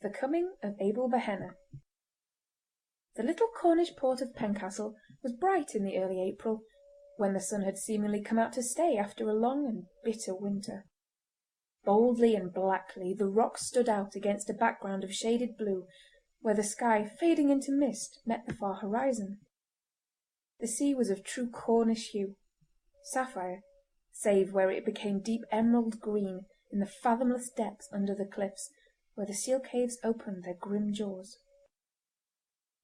The coming of Abel Behenna. The little Cornish port of Pencastle was bright in the early April, when the sun had seemingly come out to stay after a long and bitter winter. Boldly and blackly the rocks stood out against a background of shaded blue, where the sky, fading into mist, met the far horizon. The sea was of true Cornish hue, sapphire, save where it became deep emerald green in the fathomless depths under the cliffs, where the seal caves opened their grim jaws.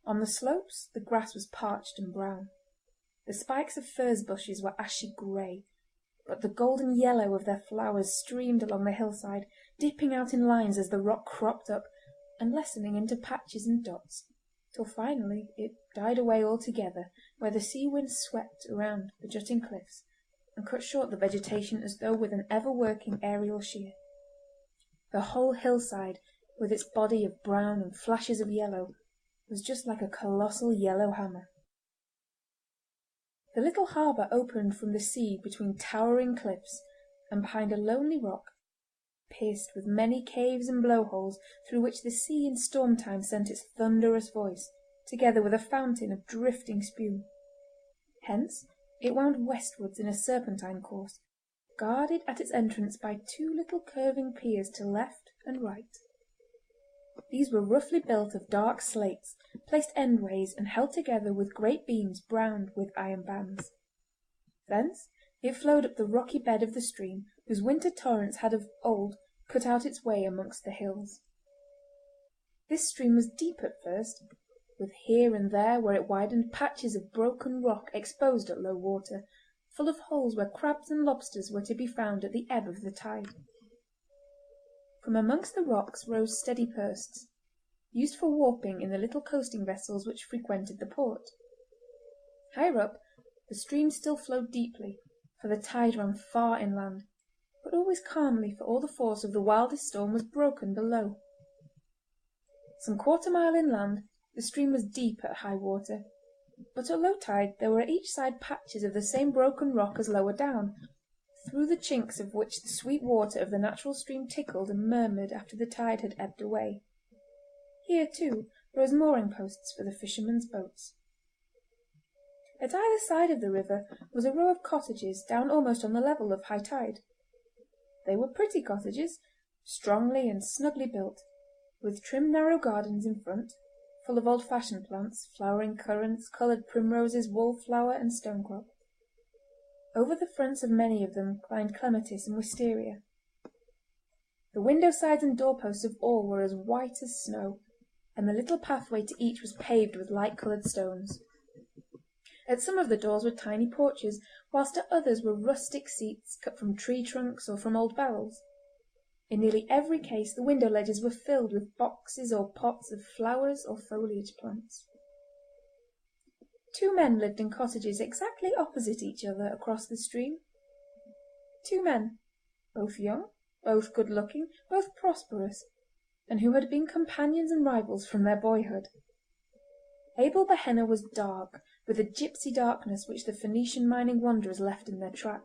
On the slopes the grass was parched and brown. The spikes of furze bushes were ashy grey, but the golden yellow of their flowers streamed along the hillside, dipping out in lines as the rock cropped up, and lessening into patches and dots, till finally it died away altogether where the sea wind swept around the jutting cliffs and cut short the vegetation as though with an ever-working aerial shear. The whole hillside, with its body of brown and flashes of yellow, was just like a colossal yellow hammer. The little harbour opened from the sea between towering cliffs and behind a lonely rock, pierced with many caves and blowholes through which the sea in storm time sent its thunderous voice, together with a fountain of drifting spume. Hence it wound westwards in a serpentine course, guarded at its entrance by two little curving piers to left and right. These were roughly built of dark slates, placed endways and held together with great beams browned with iron bands. Thence it flowed up the rocky bed of the stream, whose winter torrents had of old cut out its way amongst the hills. This stream was deep at first, with here and there where it widened patches of broken rock exposed at low water, full of holes where crabs and lobsters were to be found at the ebb of the tide. From amongst the rocks rose steady posts, used for warping in the little coasting vessels which frequented the port. Higher up, the stream still flowed deeply, for the tide ran far inland, but always calmly, for all the force of the wildest storm was broken below. Some quarter-mile inland the stream was deep at high water, but at low tide there were at each side patches of the same broken rock as lower down, through the chinks of which the sweet water of the natural stream tickled and murmured after the tide had ebbed away. Here, too, rose mooring posts for the fishermen's boats. At either side of the river was a row of cottages down almost on the level of high tide. They were pretty cottages, strongly and snugly built, with trim narrow gardens in front, full of old-fashioned plants, flowering currants, coloured primroses, wallflower and stonecrop. Over the fronts of many of them climbed clematis and wisteria. The window sides and doorposts of all were as white as snow, and the little pathway to each was paved with light-coloured stones. At some of the doors were tiny porches, whilst at others were rustic seats cut from tree trunks or from old barrels. In nearly every case the window ledges were filled with boxes or pots of flowers or foliage plants. Two men lived in cottages exactly opposite each other across the stream. Two men, both young, both good-looking, both prosperous, and who had been companions and rivals from their boyhood. Abel Behenna was dark, with the gipsy darkness which the Phoenician mining wanderers left in their track.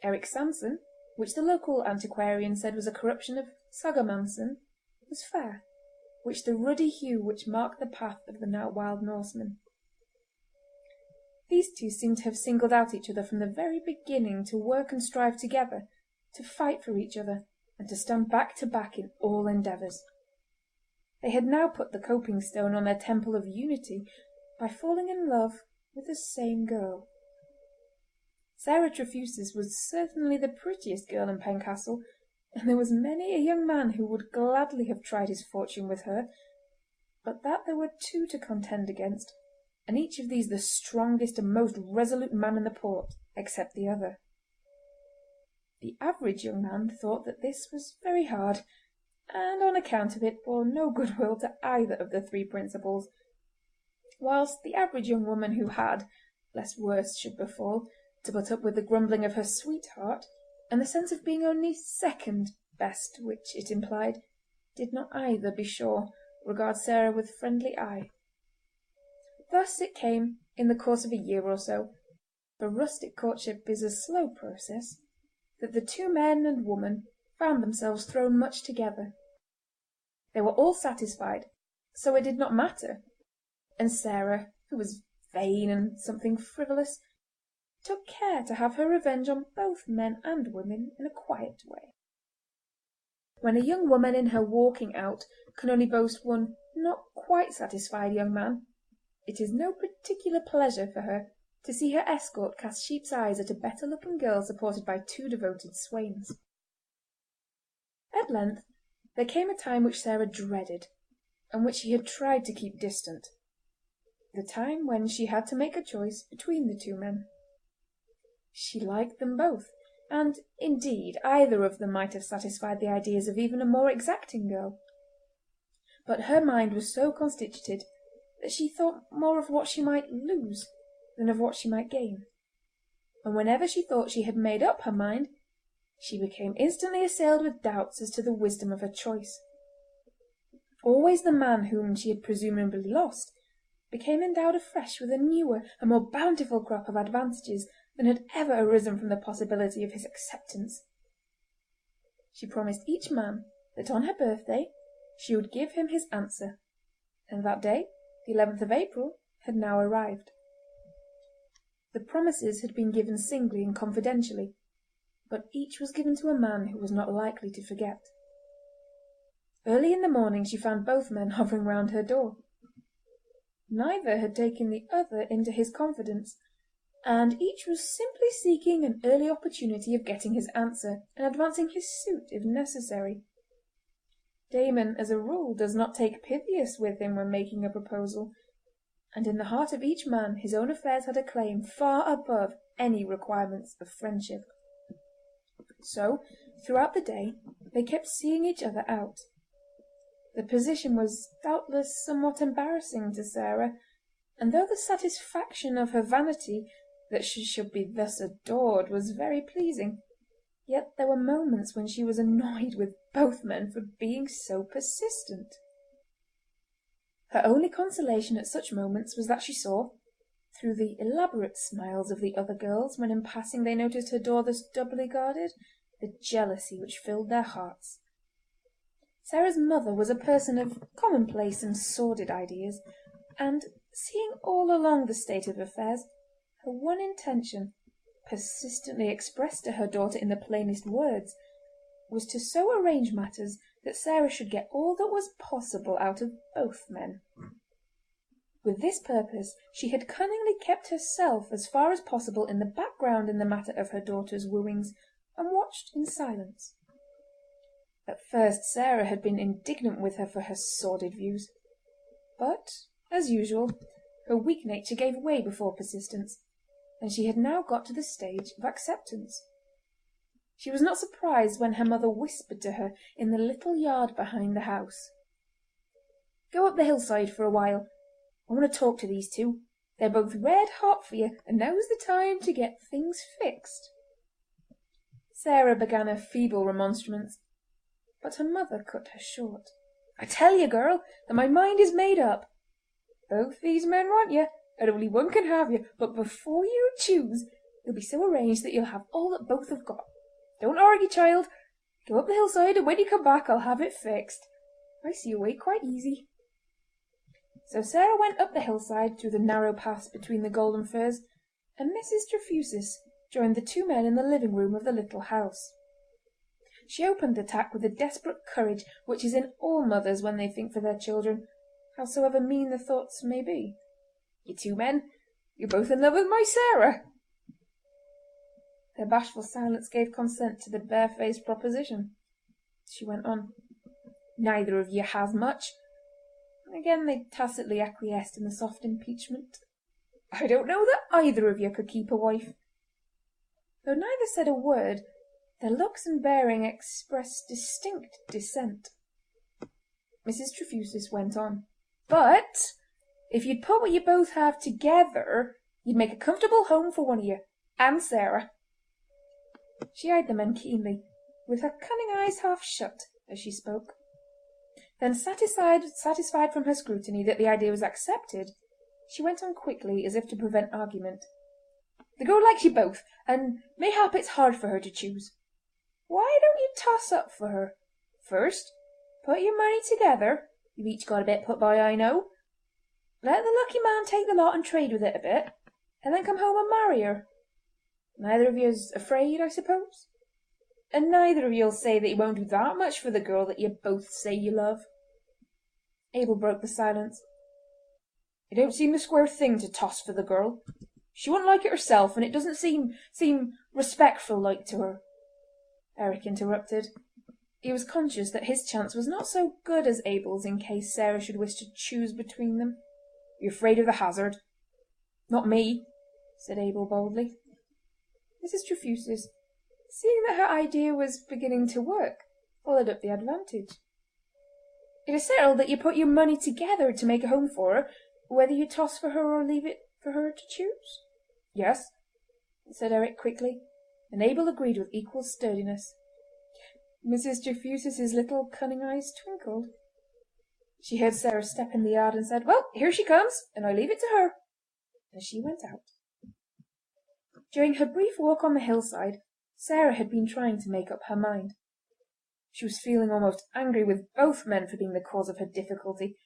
Eric Sanson, which the local antiquarian said was a corruption of Sagamanson, was fair, which the ruddy hue which marked the path of the now wild Norseman. These two seemed to have singled out each other from the very beginning to work and strive together, to fight for each other, and to stand back to back in all endeavours. They had now put the coping stone on their temple of unity by falling in love with the same girl. Sarah Trefusis was certainly the prettiest girl in Pencastle, and there was many a young man who would gladly have tried his fortune with her, but that there were two to contend against, and each of these the strongest and most resolute man in the port, except the other. The average young man thought that this was very hard, and on account of it bore no goodwill to either of the three principals, whilst the average young woman who had, lest worse should befall, to put up with the grumbling of her sweetheart, and the sense of being only second best which it implied, did not either, be sure, regard Sarah with friendly eye. Thus it came, in the course of a year or so, for rustic courtship is a slow process, that the two men and woman found themselves thrown much together. They were all satisfied, so it did not matter, and Sarah, who was vain and something frivolous, took care to have her revenge on both men and women in a quiet way. When a young woman in her walking out can only boast one not quite satisfied young man, it is no particular pleasure for her to see her escort cast sheep's eyes at a better-looking girl supported by two devoted swains. At length there came a time which Sarah dreaded, and which she had tried to keep distant, the time when she had to make a choice between the two men. She liked them both, and, indeed, either of them might have satisfied the ideas of even a more exacting girl. But her mind was so constituted that she thought more of what she might lose than of what she might gain, and whenever she thought she had made up her mind, she became instantly assailed with doubts as to the wisdom of her choice. Always the man whom she had presumably lost became endowed afresh with a newer and more bountiful crop of advantages than had ever arisen from the possibility of his acceptance. She promised each man that on her birthday she would give him his answer, and that day, the 11th of April, had now arrived. The promises had been given singly and confidentially, but each was given to a man who was not likely to forget. Early in the morning she found both men hovering round her door. Neither had taken the other into his confidence, and each was simply seeking an early opportunity of getting his answer and advancing his suit if necessary. Damon, as a rule, does not take Pythias with him when making a proposal, and in the heart of each man his own affairs had a claim far above any requirements of friendship. So, throughout the day, they kept seeing each other out. The position was doubtless somewhat embarrassing to Sarah, and though the satisfaction of her vanity that she should be thus adored was very pleasing, yet there were moments when she was annoyed with both men for being so persistent. Her only consolation at such moments was that she saw, through the elaborate smiles of the other girls when in passing they noticed her door thus doubly guarded, the jealousy which filled their hearts. Sarah's mother was a person of commonplace and sordid ideas, and, seeing all along the state of affairs, her one intention, persistently expressed to her daughter in the plainest words, was to so arrange matters that Sarah should get all that was possible out of both men. With this purpose she had cunningly kept herself as far as possible in the background in the matter of her daughter's wooings, and watched in silence. At first Sarah had been indignant with her for her sordid views, but, as usual, her weak nature gave way before persistence, and she had now got to the stage of acceptance. She was not surprised when her mother whispered to her in the little yard behind the house. "Go up the hillside for a while. I want to talk to these two. They're both red hot for you, and now's the time to get things fixed." Sarah began a feeble remonstrance, but her mother cut her short. "I tell you, girl, that my mind is made up. Both these men want you, and only one can have you, but before you choose, it'll be so arranged that you'll have all that both have got. Don't argue, child. Go up the hillside, and when you come back I'll have it fixed. I see your way quite easy." So Sarah went up the hillside through the narrow paths between the golden firs, and Mrs. Trefusis joined the two men in the living room of the little house. She opened the attack with the desperate courage which is in all mothers when they think for their children, howsoever mean the thoughts may be. "You two men, you're both in love with my Sarah." Their bashful silence gave consent to the barefaced proposition. She went on. "Neither of you has much." Again they tacitly acquiesced in the soft impeachment. "I don't know that either of you could keep a wife." Though neither said a word, their looks and bearing expressed distinct dissent. Mrs. Trefusis went on. "But if you'd put what you both have together, you'd make a comfortable home for one of you, and Sarah." She eyed the men keenly, with her cunning eyes half shut, as she spoke. Then, satisfied from her scrutiny that the idea was accepted, she went on quickly, as if to prevent argument. "The girl likes you both, and mayhap it's hard for her to choose. Why don't you toss up for her? First, Put your money together. You've each got a bit put by, I know. Let the lucky man take the lot and trade with it a bit, and then come home and marry her. Neither of you's afraid, I suppose? And neither of you'll say that you won't do that much for the girl that you both say you love." Abel broke the silence. "It don't seem the square thing to toss for the girl. She wouldn't like it herself, and it doesn't seem respectful like to her," Eric interrupted. He was conscious that his chance was not so good as Abel's in case Sarah should wish to choose between them. "You're afraid of the hazard?" "Not me," said Abel boldly. Mrs. Trefusis, seeing that her idea was beginning to work, followed up the advantage. "It is settled that you put your money together to make a home for her, whether you toss for her or leave it for her to choose?" "Yes," said Eric quickly, and Abel agreed with equal sturdiness. Mrs. Trefusis's little cunning eyes twinkled. She heard Sarah step in the yard and said, "Well, here she comes, and I leave it to her," and she went out. During her brief walk on the hillside, Sarah had been trying to make up her mind. She was feeling almost angry with both men for being the cause of her difficulty,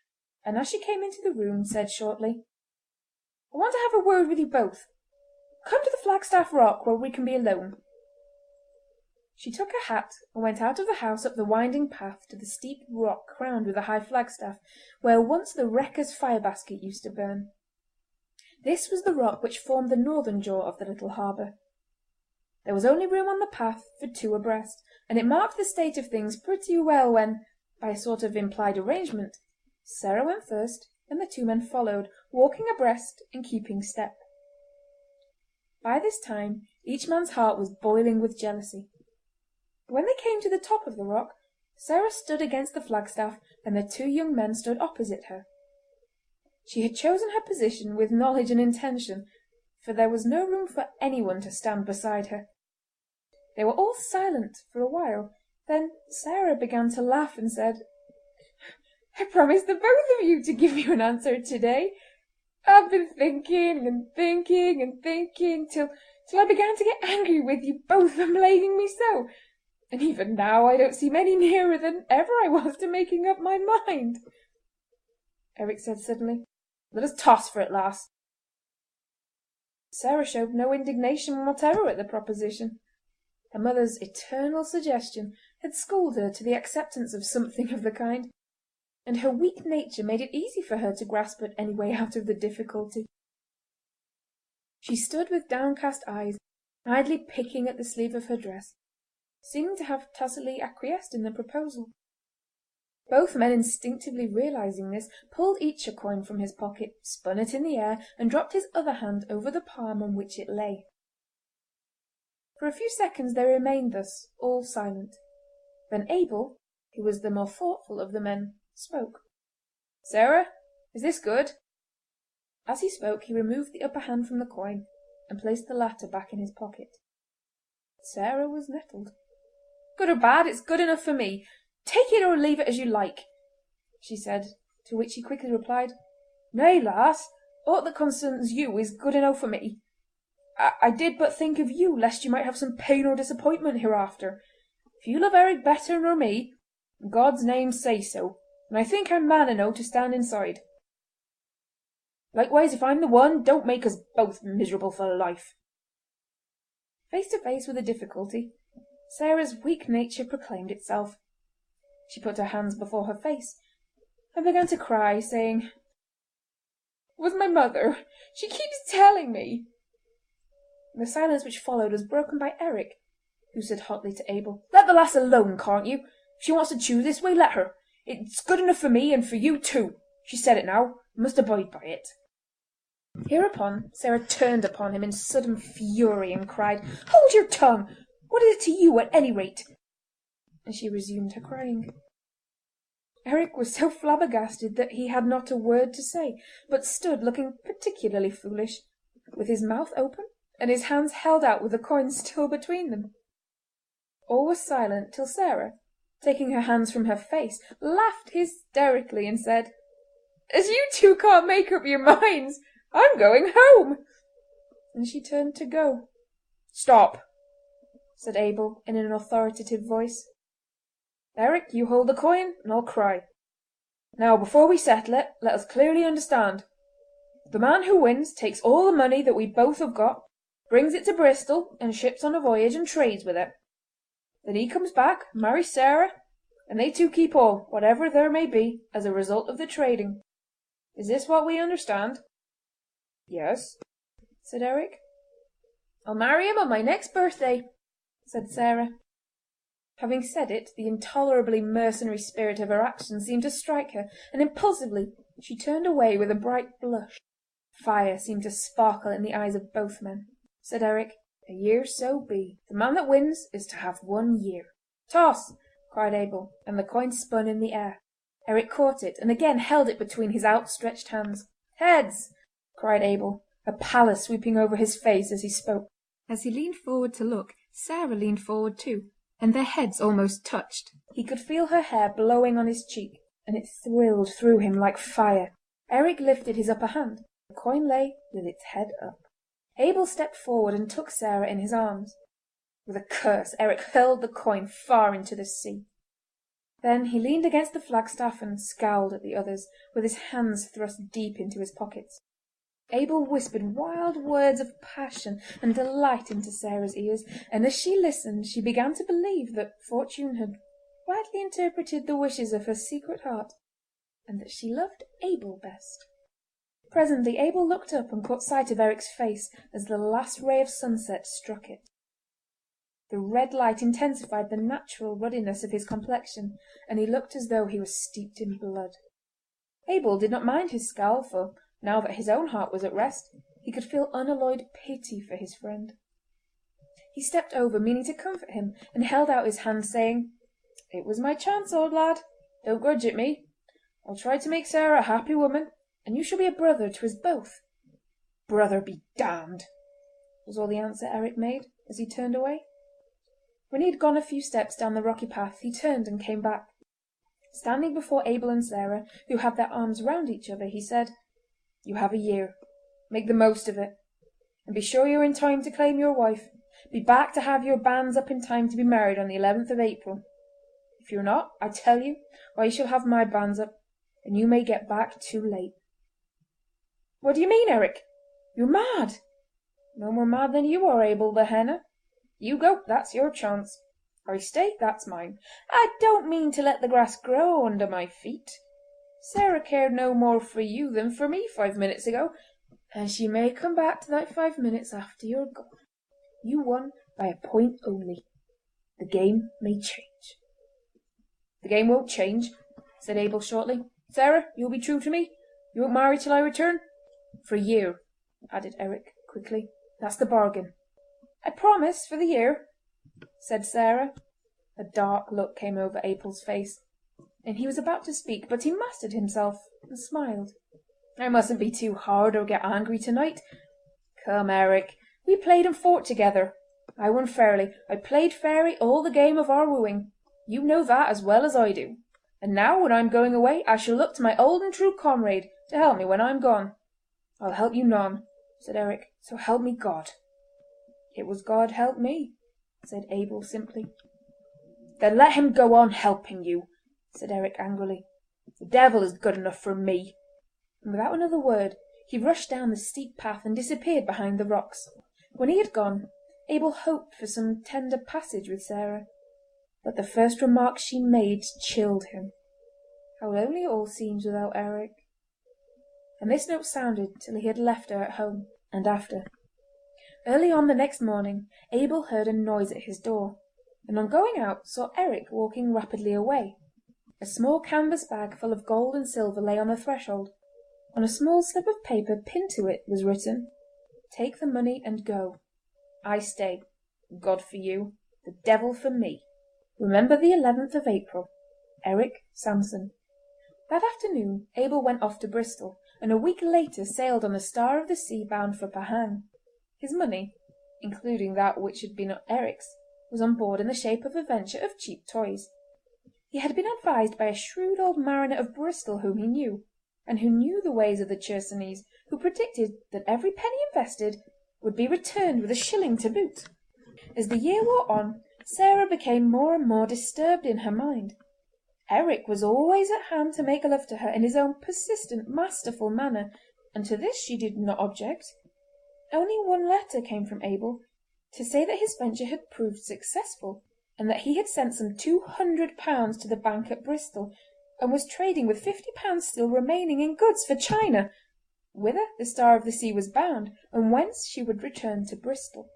and as she came into the room said shortly, "I want to have a word with you both. Come to the Flagstaff Rock where we can be alone." She took her hat and went out of the house up the winding path to the steep rock crowned with a high flagstaff, where once the wrecker's fire basket used to burn. This was the rock which formed the northern jaw of the little harbour. There was only room on the path for two abreast, and it marked the state of things pretty well when, by a sort of implied arrangement, Sarah went first and the two men followed, walking abreast and keeping step. By this time each man's heart was boiling with jealousy. When they came to the top of the rock, Sarah stood against the flagstaff and the two young men stood opposite her. She had chosen her position with knowledge and intention, for there was no room for anyone to stand beside her. They were all silent for a while. Then Sarah began to laugh and said, "I promised the both of you to give you an answer today. I've been thinking and thinking and thinking till I began to get angry with you both for blaming me so. And even now I don't seem any nearer than ever I was to making up my mind." Eric said suddenly, "Let us toss for it, lass." Sarah showed no indignation whatever at the proposition. Her mother's eternal suggestion had schooled her to the acceptance of something of the kind, and her weak nature made it easy for her to grasp at any way out of the difficulty. She stood with downcast eyes, idly picking at the sleeve of her dress, seeming to have tacitly acquiesced in the proposal. Both men, instinctively realizing this, pulled each a coin from his pocket, spun it in the air, and dropped his other hand over the palm on which it lay. For a few seconds they remained thus, all silent. Then Abel, who was the more thoughtful of the men, spoke. "Sarah, is this good?" As he spoke he removed the upper hand from the coin and placed the latter back in his pocket. Sarah was nettled. "Good or bad, it's good enough for me. Take it or leave it as you like," she said, to which he quickly replied, "Nay, lass, aught that concerns you is good enough for me. I did but think of you lest you might have some pain or disappointment hereafter. If you love Eric better nor me, in God's name say so, and I think I'm man enough to stand inside. Likewise, if I'm the one, don't make us both miserable for life." Face to face with a difficulty, Sarah's weak nature proclaimed itself. She put her hands before her face and began to cry, saying, "It was my mother. She keeps telling me—" The silence which followed was broken by Eric, who said hotly to Abel, "Let the lass alone, can't you? If she wants to choose this way, let her. It's good enough for me and for you too. She said it now. I must abide by it." Hereupon Sarah turned upon him in sudden fury and cried, "Hold your tongue! What is it to you, at any rate?" And she resumed her crying. Eric was so flabbergasted that he had not a word to say, but stood looking particularly foolish, with his mouth open and his hands held out with the coins still between them. All was silent till Sarah, taking her hands from her face, laughed hysterically and said, "As you two can't make up your minds, I'm going home!" And she turned to go. "Stop!" said Abel in an authoritative voice. Eric, you hold the coin and I'll cry. Now, before we settle it, let us clearly understand. The man who wins takes all the money that we both have got, brings it to Bristol and ships on a voyage and trades with it. Then he comes back, marries Sarah, and they two keep all, whatever there may be, as a result of the trading. Is this what we understand?" "Yes," said Eric. "I'll marry him on my next birthday," said Sarah. Having said it, the intolerably mercenary spirit of her action seemed to strike her, and impulsively she turned away with a bright blush. Fire seemed to sparkle in the eyes of both men. Said Eric, "A year so be. The man that wins is to have 1 year." "Toss!" cried Abel, and the coin spun in the air. Eric caught it and again held it between his outstretched hands. "Heads!" cried Abel, a pallor sweeping over his face as he spoke. As he leaned forward to look, Sarah leaned forward too, and their heads almost touched. He could feel her hair blowing on his cheek, and it thrilled through him like fire. Eric lifted his upper hand. The coin lay with its head up. Abel stepped forward and took Sarah in his arms. With a curse Eric hurled the coin far into the sea. Then he leaned against the flagstaff and scowled at the others, with his hands thrust deep into his pockets. Abel whispered wild words of passion and delight into Sarah's ears, and as she listened she began to believe that Fortune had rightly interpreted the wishes of her secret heart, and that she loved Abel best. Presently Abel looked up and caught sight of Eric's face as the last ray of sunset struck it. The red light intensified the natural ruddiness of his complexion, and he looked as though he was steeped in blood. Abel did not mind his scowl, for now that his own heart was at rest, he could feel unalloyed pity for his friend. He stepped over, meaning to comfort him, and held out his hand, saying, "It was my chance, old lad. Don't grudge it me. I'll try to make Sarah a happy woman, and you shall be a brother to us both." "Brother be damned!" was all the answer Eric made as he turned away. When he had gone a few steps down the rocky path he turned and came back. Standing before Abel and Sarah, who had their arms round each other, he said, "You have a year. Make the most of it. And be sure you're in time to claim your wife. Be back to have your banns up in time to be married on the 11th of April. If you're not, I tell you, I shall have my banns up, and you may get back too late." "What do you mean, Eric? You're mad!" "No more mad than you are, Abel Behenna. You go, that's your chance. I stay, that's mine. I don't mean to let the grass grow under my feet. Sarah cared no more for you than for me 5 minutes ago, and she may come back to that 5 minutes after you're gone. You won by a point only. The game may change." "The game won't change," said Abel shortly. "Sarah, you'll be true to me? You won't marry till I return?" "For a year," added Eric quickly. "That's the bargain." "I promise for the year," said Sarah. A dark look came over Abel's face, and he was about to speak, but he mastered himself and smiled. "I mustn't be too hard or get angry tonight. Come, Eric, we played and fought together. I won fairly. I played fairly all the game of our wooing. You know that as well as I do. And now, when I'm going away, I shall look to my old and true comrade to help me when I'm gone." "I'll help you none," said Eric. "So help me God." "It was God helped me," said Abel simply. "Then let him go on helping you," said Eric angrily. "The devil is good enough for me." And without another word he rushed down the steep path and disappeared behind the rocks. When he had gone, Abel hoped for some tender passage with Sarah, but the first remark she made chilled him. How lonely it all seems without Eric. And this note sounded till he had left her at home, and after. Early on the next morning Abel heard a noise at his door, and on going out saw Eric walking rapidly away. A small canvas bag full of gold and silver lay on the threshold. On a small slip of paper pinned to it was written, "Take the money and go. I stay. God for you, the devil for me. Remember the 11th of April. Eric Sanson." That afternoon Abel went off to Bristol, and a week later sailed on the Star of the Sea bound for Pahang. His money, including that which had been Eric's, was on board in the shape of a venture of cheap toys. He had been advised by a shrewd old mariner of Bristol whom he knew, and who knew the ways of the Chersonese, who predicted that every penny invested would be returned with a shilling to boot. As the year wore on, Sarah became more and more disturbed in her mind. Eric was always at hand to make love to her in his own persistent, masterful manner, and to this she did not object. Only one letter came from Abel, to say that his venture had proved successful, and that he had sent some £200 to the bank at Bristol, and was trading with £50 still remaining in goods for China, whither the Star of the Sea was bound, and whence she would return to Bristol.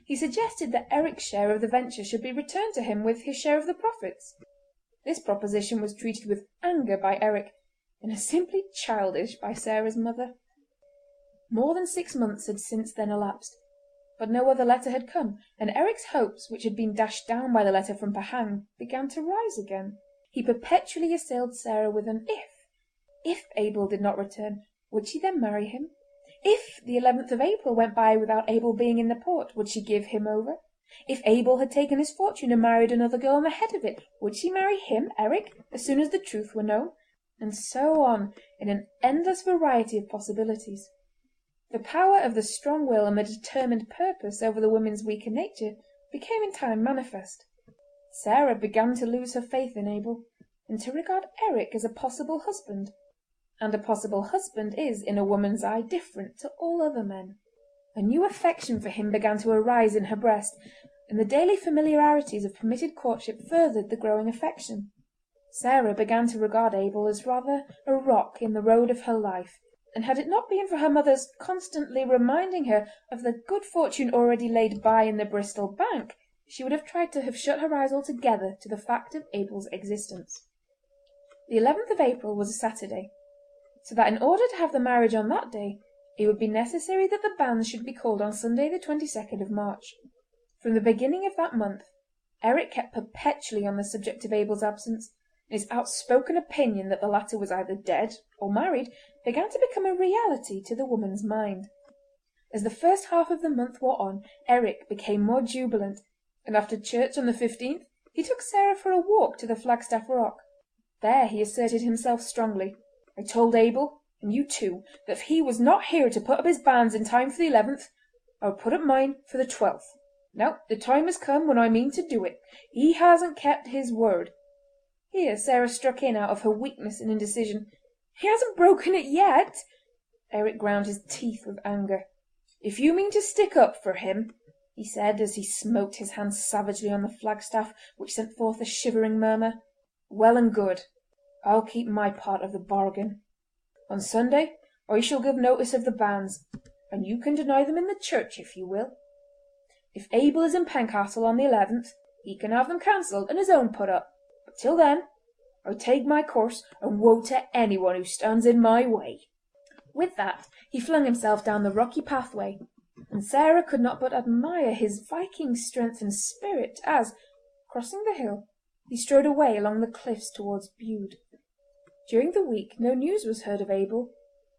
He suggested that Eric's share of the venture should be returned to him with his share of the profits. This proposition was treated with anger by Eric, and as simply childish by Sarah's mother. More than 6 months had since then elapsed, but no other letter had come, and Eric's hopes, which had been dashed down by the letter from Pahang, began to rise again. He perpetually assailed Sarah with an if. If Abel did not return, would she then marry him? If the 11th of April went by without Abel being in the port, would she give him over? If Abel had taken his fortune and married another girl on the head of it, would she marry him, Eric, as soon as the truth were known? And so on, in an endless variety of possibilities. The power of the strong will and the determined purpose over the woman's weaker nature became in time manifest. Sarah began to lose her faith in Abel, and to regard Eric as a possible husband. And a possible husband is, in a woman's eye, different to all other men. A new affection for him began to arise in her breast, and the daily familiarities of permitted courtship furthered the growing affection. Sarah began to regard Abel as rather a rock in the road of her life, and had it not been for her mother's constantly reminding her of the good fortune already laid by in the Bristol bank, she would have tried to have shut her eyes altogether to the fact of Abel's existence. The 11th of April was a Saturday, so that in order to have the marriage on that day, it would be necessary that the banns should be called on Sunday the 22nd of March. From the beginning of that month, Eric kept perpetually on the subject of Abel's absence, and his outspoken opinion that the latter was either dead or married began to become a reality to the woman's mind. As the first half of the month wore on, Eric became more jubilant, and after church on the 15th he took Sarah for a walk to the Flagstaff Rock. There he asserted himself strongly. "I told Abel, and you too, that if he was not here to put up his banns in time for the 11th, I would put up mine for the 12th. Now the time has come when I mean to do it. He hasn't kept his word." Here Sarah struck in out of her weakness and indecision. "He hasn't broken it yet!" Eric ground his teeth with anger. "If you mean to stick up for him," he said, as he smote his hand savagely on the flagstaff, which sent forth a shivering murmur, "well and good. I'll keep my part of the bargain. On Sunday I shall give notice of the banns, and you can deny them in the church if you will. If Abel is in Pencastle on the 11th, he can have them cancelled and his own put up. But till then, I take my course, and woe to anyone who stands in my way." With that he flung himself down the rocky pathway, and Sarah could not but admire his Viking strength and spirit as, crossing the hill, he strode away along the cliffs towards Bude. During the week no news was heard of Abel,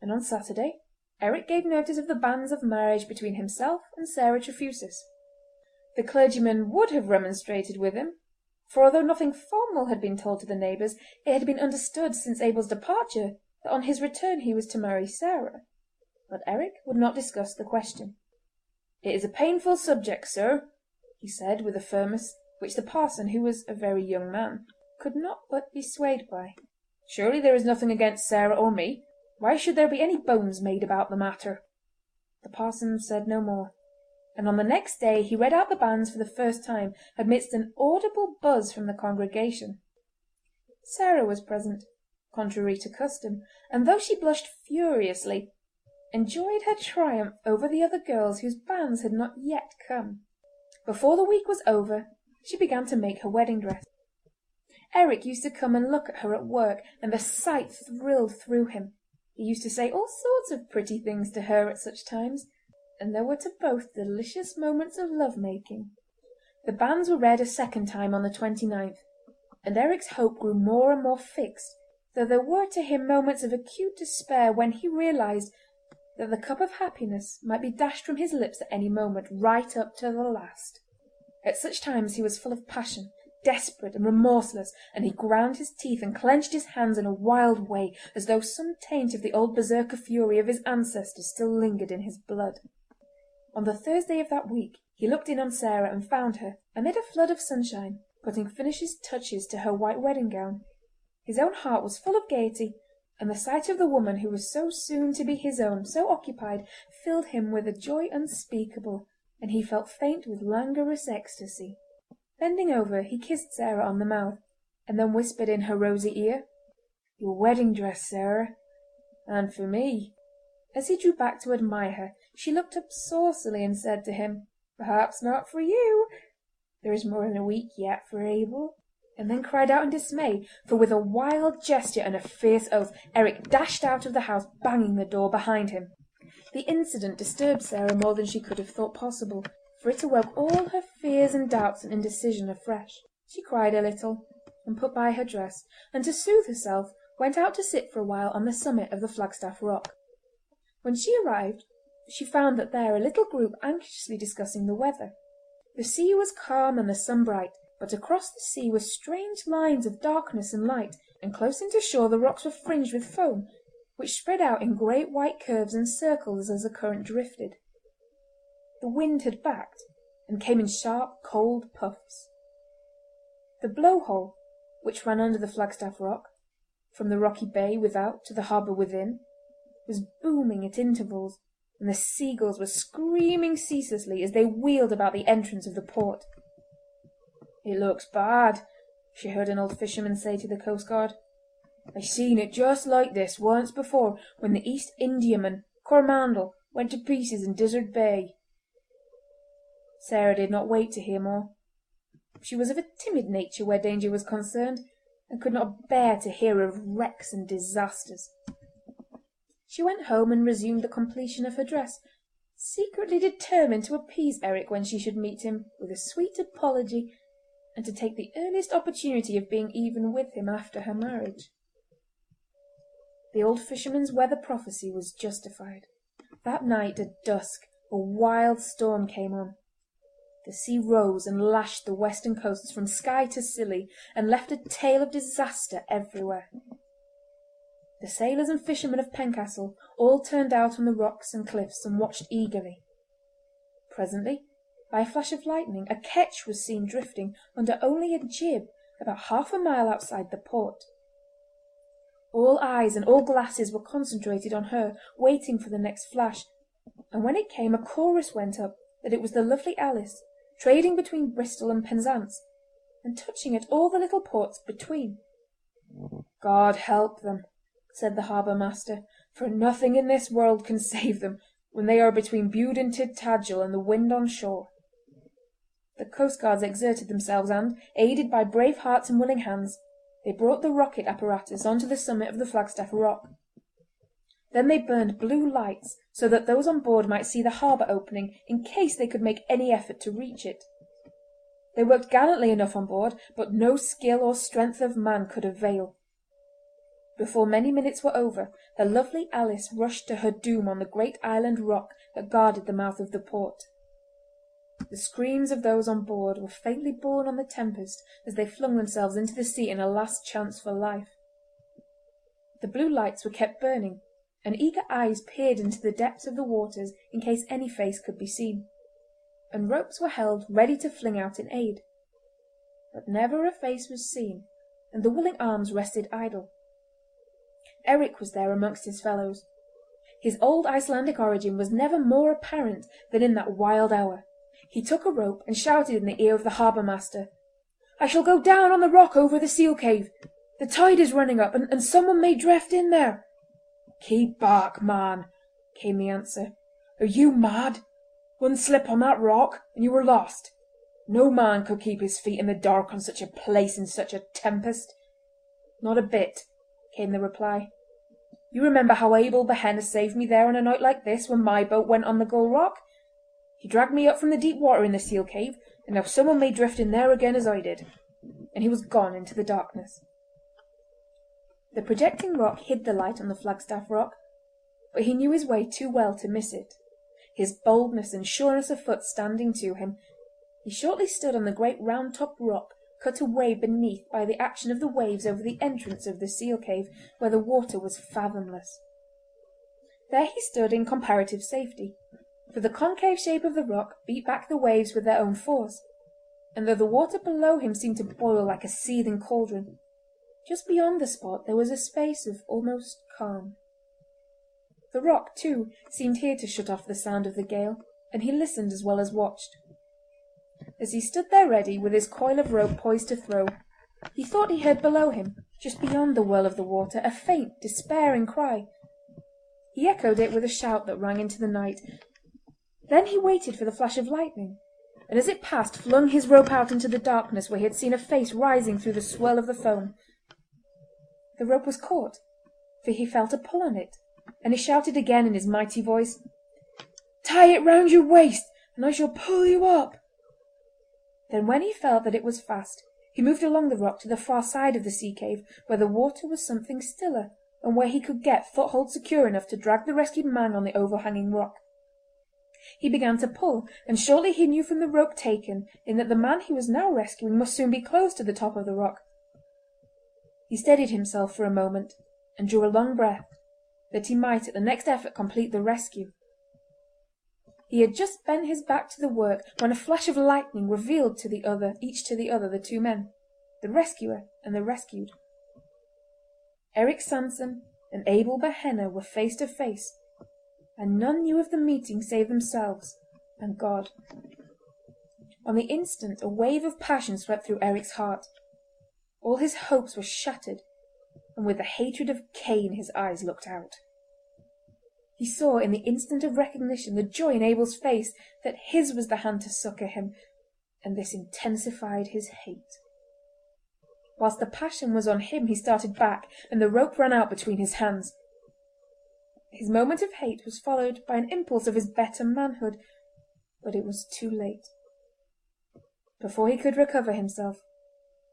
and on Saturday Eric gave notice of the banns of marriage between himself and Sarah Trefusis. The clergyman would have remonstrated with him, for although nothing formal had been told to the neighbours, it had been understood since Abel's departure that on his return he was to marry Sarah. But Eric would not discuss the question. "It is a painful subject, sir," he said with a firmness which the parson, who was a very young man, could not but be swayed by. "Surely there is nothing against Sarah or me. Why should there be any bones made about the matter?" The parson said no more, and on the next day he read out the banns for the first time, amidst an audible buzz from the congregation. Sarah was present, contrary to custom, and though she blushed furiously, enjoyed her triumph over the other girls whose banns had not yet come. Before the week was over she began to make her wedding dress. Eric used to come and look at her at work, and the sight thrilled through him. He used to say all sorts of pretty things to her at such times, and there were to both delicious moments of love-making. The banns were read a second time on the 29th, and Eric's hope grew more and more fixed, though there were to him moments of acute despair when he realised that the cup of happiness might be dashed from his lips at any moment, right up to the last. At such times he was full of passion, desperate and remorseless, and he ground his teeth and clenched his hands in a wild way, as though some taint of the old berserker fury of his ancestors still lingered in his blood. On the Thursday of that week he looked in on Sarah and found her, amid a flood of sunshine, putting finished touches to her white wedding gown. His own heart was full of gaiety, and the sight of the woman who was so soon to be his own, so occupied, filled him with a joy unspeakable, and he felt faint with languorous ecstasy. Bending over, he kissed Sarah on the mouth, and then whispered in her rosy ear, "Your wedding dress, Sarah, and for me." As he drew back to admire her, she looked up saucily and said to him, "Perhaps not for you. There is more than a week yet for Abel," and then cried out in dismay, for with a wild gesture and a fierce oath Eric dashed out of the house, banging the door behind him. The incident disturbed Sarah more than she could have thought possible, for it awoke all her fears and doubts and indecision afresh. She cried a little, and put by her dress, and to soothe herself went out to sit for a while on the summit of the Flagstaff Rock. When she arrived, she found that there a little group anxiously discussing the weather. The sea was calm and the sun bright, but across the sea were strange lines of darkness and light, and close into shore the rocks were fringed with foam, which spread out in great white curves and circles as the current drifted. The wind had backed, and came in sharp, cold puffs. The blowhole, which ran under the Flagstaff Rock, from the rocky bay without to the harbour within, was booming at intervals, and the seagulls were screaming ceaselessly as they wheeled about the entrance of the port. "It looks bad," she heard an old fisherman say to the coastguard. "I seen it just like this once before when the East Indiaman Coromandel went to pieces in Dizzard Bay." Sarah did not wait to hear more. She was of a timid nature where danger was concerned, and could not bear to hear of wrecks and disasters. She went home and resumed the completion of her dress, secretly determined to appease Eric when she should meet him with a sweet apology, and to take the earliest opportunity of being even with him after her marriage. The old fisherman's weather prophecy was justified. That night at dusk a wild storm came on. The sea rose and lashed the western coasts from Skye to Scilly, and left a tale of disaster everywhere. The sailors and fishermen of Pencastle all turned out on the rocks and cliffs and watched eagerly. Presently, by a flash of lightning, a ketch was seen drifting under only a jib about half a mile outside the port. All eyes and all glasses were concentrated on her, waiting for the next flash, and when it came a chorus went up that it was the lovely Alice, trading between Bristol and Penzance, and touching at all the little ports between. "God help them," said the harbour-master, "for nothing in this world can save them when they are between Bude and Tintagel and the wind on shore." The coastguards exerted themselves and, aided by brave hearts and willing hands, they brought the rocket apparatus on to the summit of the Flagstaff Rock. Then they burned blue lights so that those on board might see the harbour opening in case they could make any effort to reach it. They worked gallantly enough on board, but no skill or strength of man could avail. Before many minutes were over, the lovely Alice rushed to her doom on the great island rock that guarded the mouth of the port. The screams of those on board were faintly borne on the tempest as they flung themselves into the sea in a last chance for life. The blue lights were kept burning, and eager eyes peered into the depths of the waters in case any face could be seen, and ropes were held ready to fling out in aid. But never a face was seen, and the willing arms rested idle. Eric was there amongst his fellows. His old Icelandic origin was never more apparent than in that wild hour. He took a rope and shouted in the ear of the harbour-master, "I shall go down on the rock over the seal cave. The tide is running up, and someone may drift in there." "Keep back, man," came the answer. "Are you mad? One slip on that rock, and you were lost. No man could keep his feet in the dark on such a place in such a tempest." "Not a bit," came the reply. "You remember how Abel Behenna saved me there on a night like this when my boat went on the Gull Rock? He dragged me up from the deep water in the seal cave, and now someone may drift in there again as I did." And he was gone into the darkness. The projecting rock hid the light on the Flagstaff Rock, but he knew his way too well to miss it. His boldness and sureness of foot standing to him, he shortly stood on the great round-topped rock cut away beneath by the action of the waves over the entrance of the seal cave, where the water was fathomless. There he stood in comparative safety, for the concave shape of the rock beat back the waves with their own force, and though the water below him seemed to boil like a seething cauldron, Just beyond the spot there was a space of almost calm. The rock, too, seemed here to shut off the sound of the gale, and he listened as well as watched. As he stood there ready, with his coil of rope poised to throw, he thought he heard below him, just beyond the whirl of the water, a faint, despairing cry. He echoed it with a shout that rang into the night. Then he waited for the flash of lightning, and as it passed flung his rope out into the darkness where he had seen a face rising through the swirl of the foam. The rope was caught, for he felt a pull on it, and he shouted again in his mighty voice, "Tie it round your waist, and I shall pull you up." Then when he felt that it was fast, he moved along the rock to the far side of the sea cave, where the water was something stiller, and where he could get foothold secure enough to drag the rescued man on the overhanging rock. He began to pull, and shortly he knew from the rope taken in that the man he was now rescuing must soon be close to the top of the rock. He steadied himself for a moment, and drew a long breath, that he might at the next effort complete the rescue. He had just bent his back to the work when a flash of lightning revealed each to the other the two men, the rescuer and the rescued. Eric Sanson and Abel Behenna were face to face, and none knew of the meeting save themselves and God. On the instant a wave of passion swept through Eric's heart. All his hopes were shattered, and with the hatred of Cain his eyes looked out. He saw in the instant of recognition the joy in Abel's face that his was the hand to succour him, and this intensified his hate. Whilst the passion was on him he started back, and the rope ran out between his hands. His moment of hate was followed by an impulse of his better manhood, but it was too late. Before he could recover himself,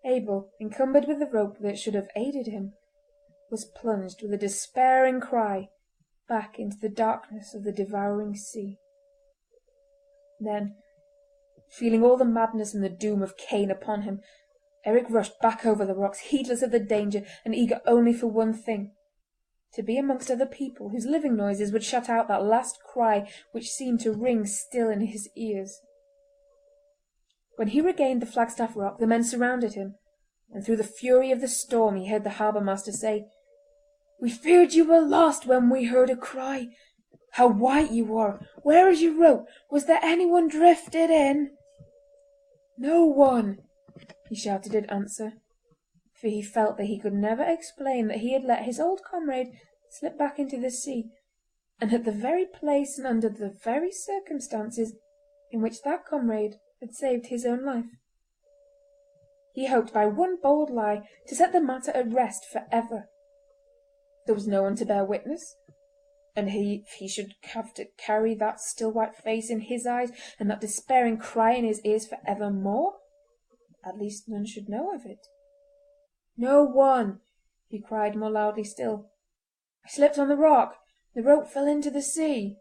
Abel, encumbered with the rope that should have aided him, was plunged with a despairing cry back into the darkness of the devouring sea. Then, feeling all the madness and the doom of Cain upon him, Eric rushed back over the rocks, heedless of the danger and eager only for one thing, to be amongst other people whose living noises would shut out that last cry which seemed to ring still in his ears. When he regained the Flagstaff Rock the men surrounded him, and through the fury of the storm he heard the harbour-master say, "We feared you were lost when we heard a cry. How white you are! Where is your rope? Was there anyone drifted in?" "No one," he shouted in answer, for he felt that he could never explain that he had let his old comrade slip back into the sea, and at the very place and under the very circumstances in which that comrade had saved his own life. He hoped by one bold lie to set the matter at rest for ever. There was no one to bear witness, and he should have to carry that still white face in his eyes and that despairing cry in his ears for evermore. At least none should know of it. "No one!" he cried more loudly still. "I slipped on the rock. The rope fell into the sea."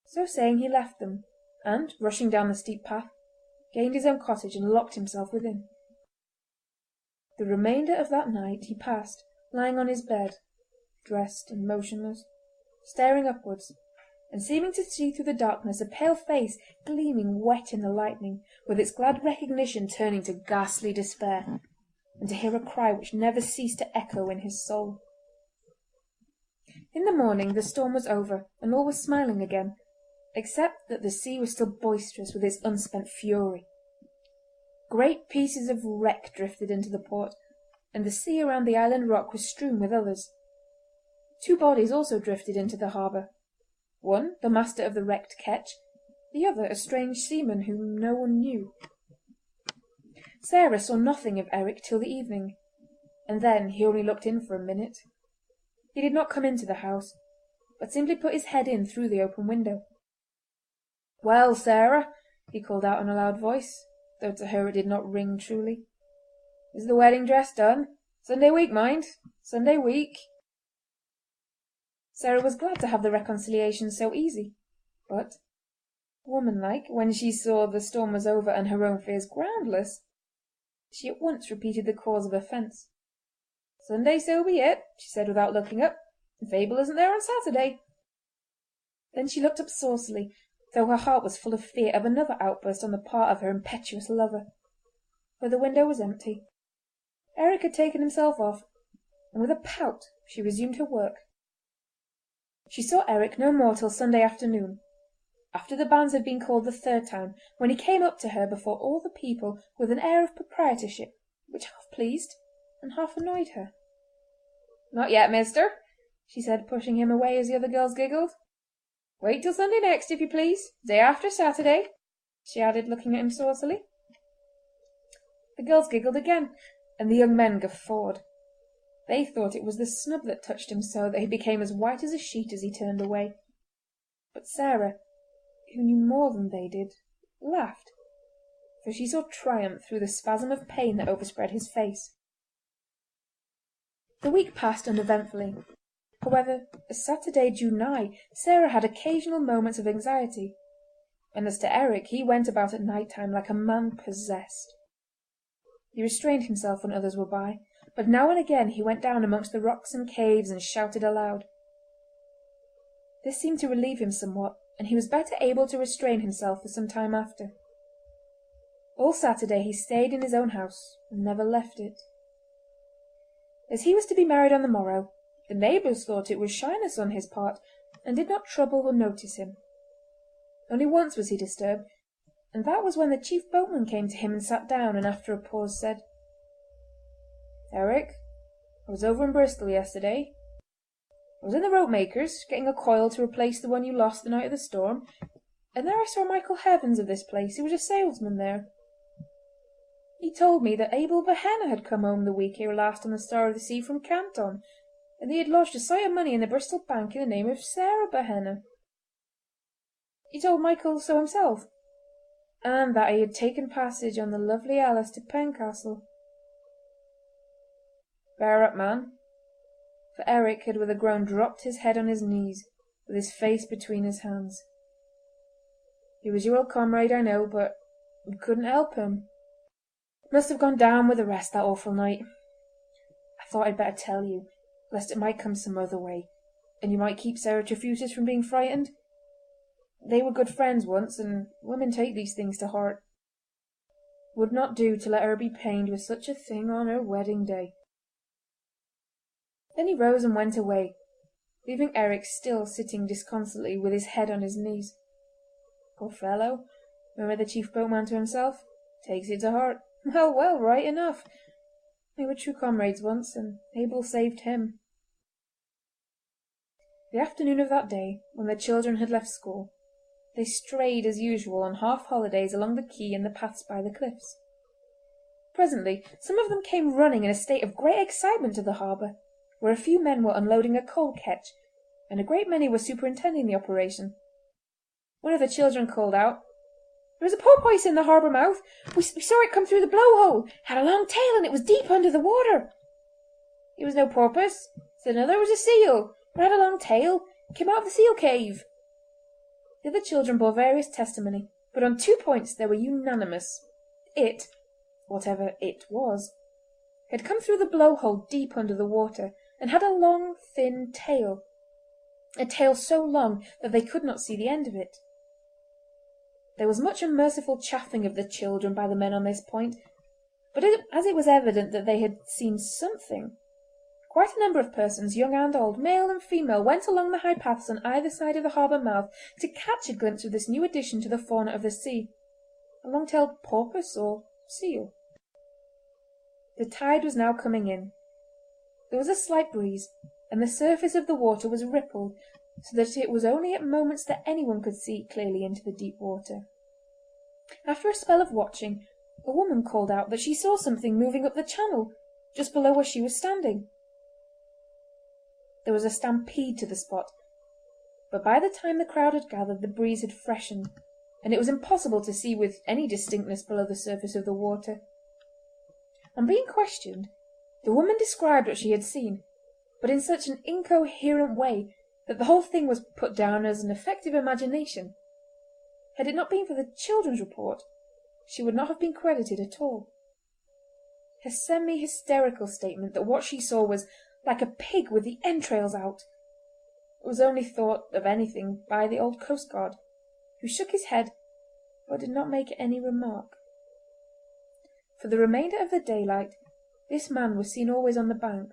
So saying he left them, and, rushing down the steep path, gained his own cottage and locked himself within. The remainder of that night he passed, lying on his bed, dressed and motionless, staring upwards, and seeming to see through the darkness a pale face gleaming wet in the lightning, with its glad recognition turning to ghastly despair, and to hear a cry which never ceased to echo in his soul. In the morning the storm was over, and all was smiling again, except that the sea was still boisterous with its unspent fury. Great pieces of wreck drifted into the port, and the sea around the island rock was strewn with others. 2 bodies also drifted into the harbour. One, the master of the wrecked ketch, the other a strange seaman whom no one knew. Sarah saw nothing of Eric till the evening, and then he only looked in for a minute. He did not come into the house, but simply put his head in through the open window. "Well, Sarah," he called out in a loud voice, though to her it did not ring truly. "Is the wedding dress done? Sunday week, mind! Sunday week!" Sarah was glad to have the reconciliation so easy, but, womanlike, when she saw the storm was over and her own fears groundless, she at once repeated the cause of offence. "Sunday so be it," she said without looking up. "If Abel isn't there on Saturday." Then she looked up saucily, though her heart was full of fear of another outburst on the part of her impetuous lover, for the window was empty. Eric had taken himself off, and with a pout she resumed her work. She saw Eric no more till Sunday afternoon, after the banns had been called the third time, when he came up to her before all the people with an air of proprietorship which half pleased and half annoyed her. "Not yet, mister," she said, pushing him away as the other girls giggled. "Wait till Sunday next, if you please. Day after Saturday," she added, looking at him saucily. The girls giggled again, and the young men guffawed. They thought it was the snub that touched him so that he became as white as a sheet as he turned away. But Sarah, who knew more than they did, laughed, for she saw triumph through the spasm of pain that overspread his face. The week passed uneventfully. However, as Saturday drew nigh, Sarah had occasional moments of anxiety, and as to Eric, he went about at night-time like a man possessed. He restrained himself when others were by, but now and again he went down amongst the rocks and caves and shouted aloud. This seemed to relieve him somewhat, and he was better able to restrain himself for some time after. All Saturday he stayed in his own house and never left it. As he was to be married on the morrow, the neighbours thought it was shyness on his part, and did not trouble or notice him. Only once was he disturbed, and that was when the chief boatman came to him and sat down, and after a pause said, "Eric, I was over in Bristol yesterday. I was in the rope-maker's, getting a coil to replace the one you lost the night of the storm, and there I saw Michael Heavens of this place, who was a salesman there. He told me that Abel Behenna had come home the week ere last on the Star of the Sea from Canton, and he had lodged a sight of money in the Bristol Bank in the name of Sarah Behenna. He told Michael so himself, and that he had taken passage on the Lovely Alice to Pencastle. Bear up, man," for Eric had with a groan dropped his head on his knees, with his face between his hands. "He was your old comrade, I know, but we couldn't help him. Must have gone down with the rest that awful night. I thought I'd better tell you, lest it might come some other way, and you might keep Sarah Trefusis from being frightened. They were good friends once, and women take these things to heart. Would not do to let her be pained with such a thing on her wedding day." Then he rose and went away, leaving Eric still sitting disconsolately with his head on his knees. "Poor fellow," murmured the chief boatman to himself. "Takes it to heart. Well, well, right enough. They were true comrades once, and Abel saved him." The afternoon of that day, when the children had left school, they strayed as usual on half-holidays along the quay and the paths by the cliffs. Presently some of them came running in a state of great excitement to the harbour, where a few men were unloading a coal ketch, and a great many were superintending the operation. One of the children called out, "There is a porpoise in the harbour mouth! We saw it come through the blowhole! Had a long tail, and it was deep under the water!" "It was no porpoise," said another. "It was a seal. It had a long tail. It came out of the seal cave." The other children bore various testimony, but on two points they were unanimous. It, whatever it was, had come through the blowhole deep under the water, and had a long, thin tail, a tail so long that they could not see the end of it. There was much unmerciful chaffing of the children by the men on this point, but as it was evident that they had seen something, quite a number of persons, young and old, male and female, went along the high paths on either side of the harbour mouth to catch a glimpse of this new addition to the fauna of the sea, a long-tailed porpoise or seal. The tide was now coming in. There was a slight breeze, and the surface of the water was rippled, so that it was only at moments that anyone could see clearly into the deep water. After a spell of watching, a woman called out that she saw something moving up the channel, just below where she was standing. There was a stampede to the spot, but by the time the crowd had gathered the breeze had freshened, and it was impossible to see with any distinctness below the surface of the water. On being questioned, the woman described what she had seen, but in such an incoherent way that the whole thing was put down as an effective imagination. Had it not been for the children's report, she would not have been credited at all. Her semi-hysterical statement that what she saw was like a pig with the entrails out was only thought of anything by the old coastguard, who shook his head but did not make any remark. For the remainder of the daylight This man was seen always on the bank,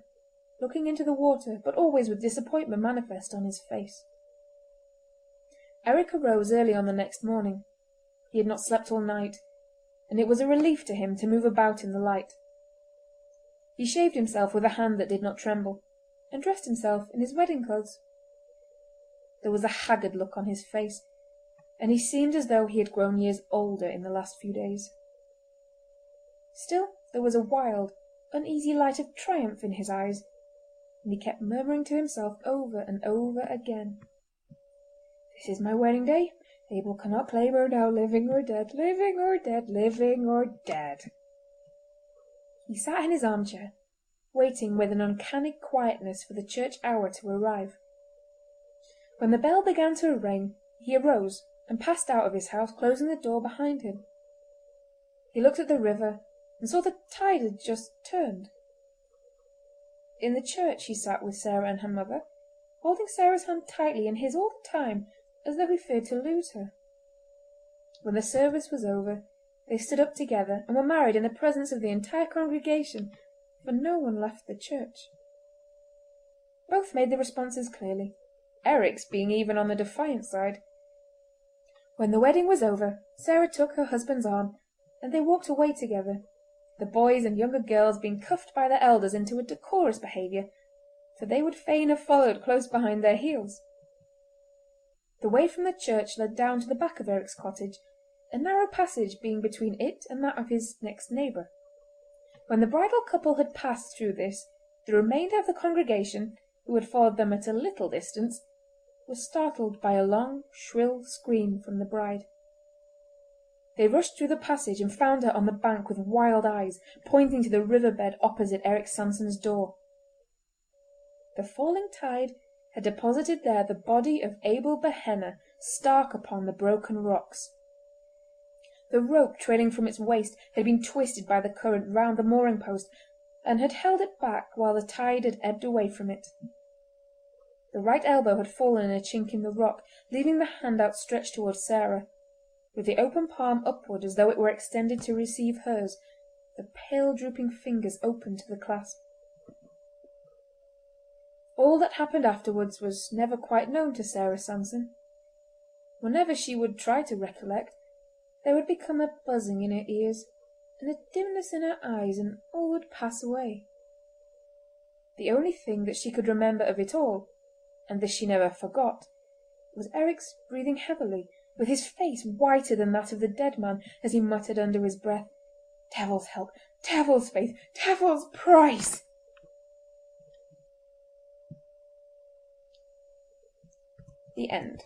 looking into the water, but always with disappointment manifest on his face. Eric arose early on the next morning. He had not slept all night, and it was a relief to him to move about in the light. He shaved himself with a hand that did not tremble, and dressed himself in his wedding clothes. There was a haggard look on his face, and he seemed as though he had grown years older in the last few days. Still there was a wild, uneasy light of triumph in his eyes, and he kept murmuring to himself over and over again, "This is my wedding day. Abel cannot claim her now, living or dead, living or dead, living or dead." He sat in his armchair, waiting with an uncanny quietness for the church hour to arrive. When the bell began to ring, he arose and passed out of his house, closing the door behind him. He looked at the river and saw the tide had just turned. In the church he sat with Sarah and her mother, holding Sarah's hand tightly in his all the time, as though he feared to lose her. When the service was over, they stood up together and were married in the presence of the entire congregation, for no one left the church. Both made the responses clearly, Eric's being even on the defiant side. When the wedding was over, Sarah took her husband's arm, and they walked away together, the boys and younger girls being cuffed by their elders into a decorous behaviour, for they would fain have followed close behind their heels. The way from the church led down to the back of Eric's cottage, a narrow passage being between it and that of his next neighbour. When the bridal couple had passed through this, the remainder of the congregation, who had followed them at a little distance, was startled by a long, shrill scream from the bride. They rushed through the passage and found her on the bank with wild eyes, pointing to the river-bed opposite Eric Sanson's door. The falling tide had deposited there the body of Abel Behenna, stark upon the broken rocks. The rope trailing from its waist had been twisted by the current round the mooring post, and had held it back while the tide had ebbed away from it. The right elbow had fallen in a chink in the rock, leaving the hand outstretched towards Sarah, with the open palm upward as though it were extended to receive hers, the pale drooping fingers open to the clasp. All that happened afterwards was never quite known to Sarah Sanson. Whenever she would try to recollect, there would become a buzzing in her ears and a dimness in her eyes, and all would pass away. The only thing that she could remember of it all, and this she never forgot, was Eric's breathing heavily, with his face whiter than that of the dead man, as he muttered under his breath, "Devil's help! Devil's faith! Devil's price!" The end.